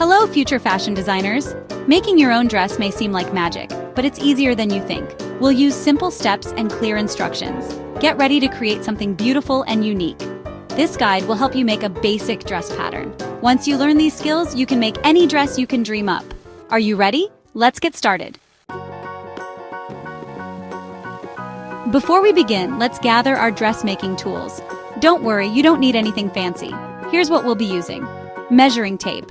Hello, future fashion designers! Making your own dress may seem like magic, but it's easier than you think. We'll use simple steps and clear instructions. Get ready to create something beautiful and unique. This guide will help you make a basic dress pattern. Once you learn these skills, you can make any dress you can dream up. Are you ready? Let's get started. Before we begin, let's gather our dressmaking tools. Don't worry, you don't need anything fancy. Here's what we'll be using. Measuring tape.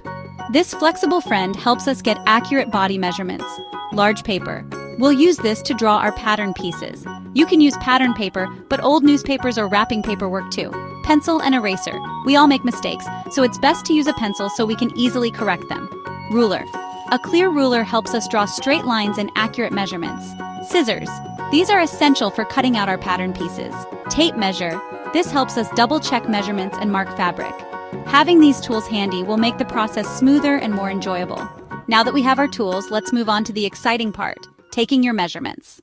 This flexible friend helps us get accurate body measurements. Large paper. We'll use this to draw our pattern pieces. You can use pattern paper, but old newspapers or wrapping paper work too. Pencil and eraser. We all make mistakes, so it's best to use a pencil so we can easily correct them. Ruler. A clear ruler helps us draw straight lines and accurate measurements. Scissors. These are essential for cutting out our pattern pieces. Tape measure. This helps us double-check measurements and mark fabric. Having these tools handy will make the process smoother and more enjoyable. Now that we have our tools, let's move on to the exciting part, taking your measurements.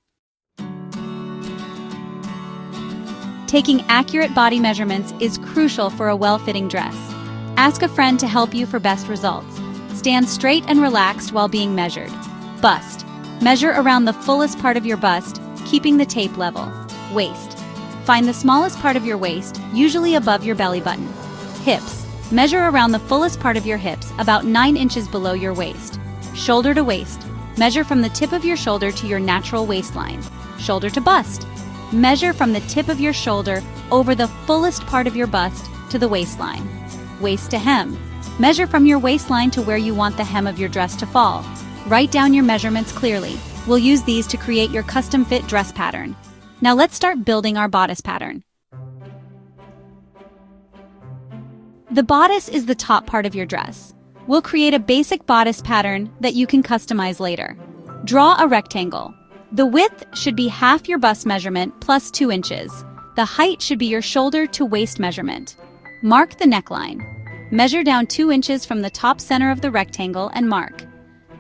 Taking accurate body measurements is crucial for a well-fitting dress. Ask a friend to help you for best results. Stand straight and relaxed while being measured. Bust. Measure around the fullest part of your bust, keeping the tape level. Waist. Find the smallest part of your waist, usually above your belly button. Hips. Measure around the fullest part of your hips, about 9 inches below your waist. Shoulder to waist. Measure from the tip of your shoulder to your natural waistline. Shoulder to bust. Measure from the tip of your shoulder over the fullest part of your bust to the waistline. Waist to hem. Measure from your waistline to where you want the hem of your dress to fall. Write down your measurements clearly. We'll use these to create your custom-fit dress pattern. Now let's start building our bodice pattern. The bodice is the top part of your dress. We'll create a basic bodice pattern that you can customize later. Draw a rectangle. The width should be half your bust measurement plus 2 inches. The height should be your shoulder to waist measurement. Mark the neckline. Measure down 2 inches from the top center of the rectangle and mark.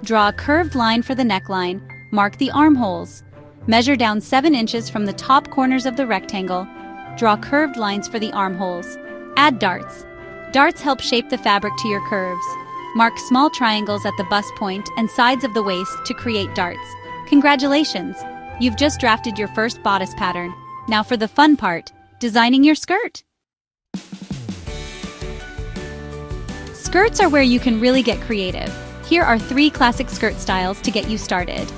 Draw a curved line for the neckline. Mark the armholes. Measure down 7 inches from the top corners of the rectangle. Draw curved lines for the armholes. Add darts. Darts help shape the fabric to your curves. Mark small triangles at the bust point and sides of the waist to create darts. Congratulations! You've just drafted your first bodice pattern. Now for the fun part, designing your skirt. Skirts are where you can really get creative. Here are 3 classic skirt styles to get you started.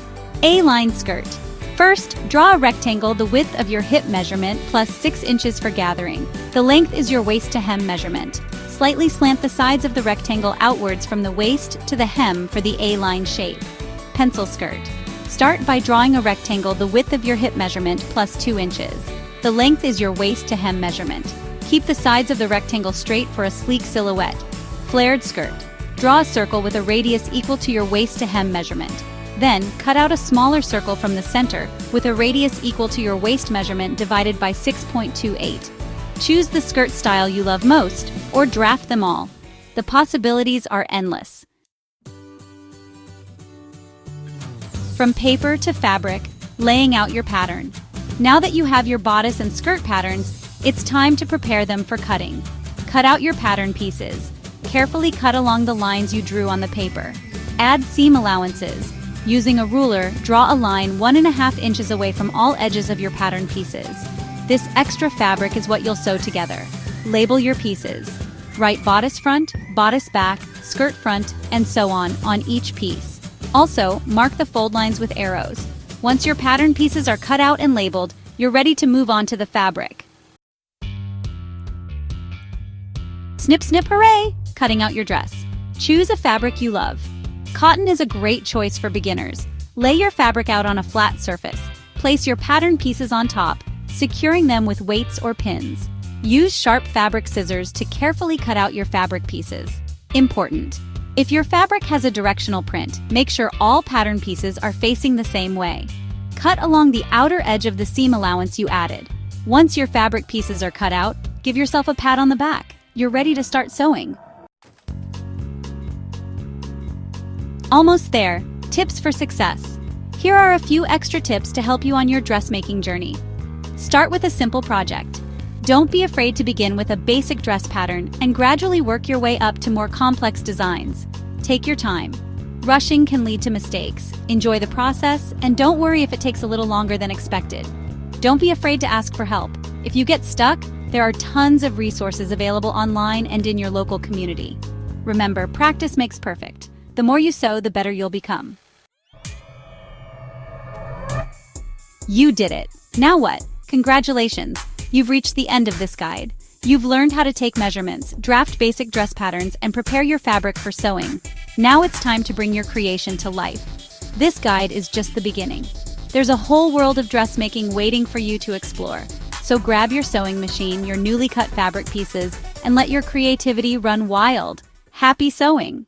A-line skirt. First, draw a rectangle the width of your hip measurement plus 6 inches for gathering. The length is your waist to hem measurement. Slightly slant the sides of the rectangle outwards from the waist to the hem for the A-line shape. Pencil skirt. Start by drawing a rectangle the width of your hip measurement plus 2 inches. The length is your waist to hem measurement. Keep the sides of the rectangle straight for a sleek silhouette. Flared skirt. Draw a circle with a radius equal to your waist to hem measurement. Then, cut out a smaller circle from the center with a radius equal to your waist measurement divided by 6.28. Choose the skirt style you love most, or draft them all. The possibilities are endless. From paper to fabric, laying out your pattern. Now that you have your bodice and skirt patterns, it's time to prepare them for cutting. Cut out your pattern pieces. Carefully cut along the lines you drew on the paper. Add seam allowances. Using a ruler, draw a line 1.5 inches away from all edges of your pattern pieces. This extra fabric is what you'll sew together. Label your pieces. Write bodice front, bodice back, skirt front, and so on each piece. Also, mark the fold lines with arrows. Once your pattern pieces are cut out and labeled, you're ready to move on to the fabric. Snip, snip, hooray! Cutting out your dress. Choose a fabric you love. Cotton is a great choice for beginners. Lay your fabric out on a flat surface. Place your pattern pieces on top, securing them with weights or pins. Use sharp fabric scissors to carefully cut out your fabric pieces. Important: if your fabric has a directional print, make sure all pattern pieces are facing the same way. Cut along the outer edge of the seam allowance you added. Once your fabric pieces are cut out, give yourself a pat on the back. You're ready to start sewing. Almost there. Tips for success. Here are a few extra tips to help you on your dressmaking journey. Start with a simple project. Don't be afraid to begin with a basic dress pattern and gradually work your way up to more complex designs. Take your time. Rushing can lead to mistakes. Enjoy the process, and don't worry if it takes a little longer than expected. Don't be afraid to ask for help. If you get stuck, there are tons of resources available online and in your local community. Remember, practice makes perfect. The more you sew, the better you'll become. You did it! Now what? Congratulations! You've reached the end of this guide. You've learned how to take measurements, draft basic dress patterns, and prepare your fabric for sewing. Now it's time to bring your creation to life. This guide is just the beginning. There's a whole world of dressmaking waiting for you to explore. So grab your sewing machine, your newly cut fabric pieces, and let your creativity run wild. Happy sewing!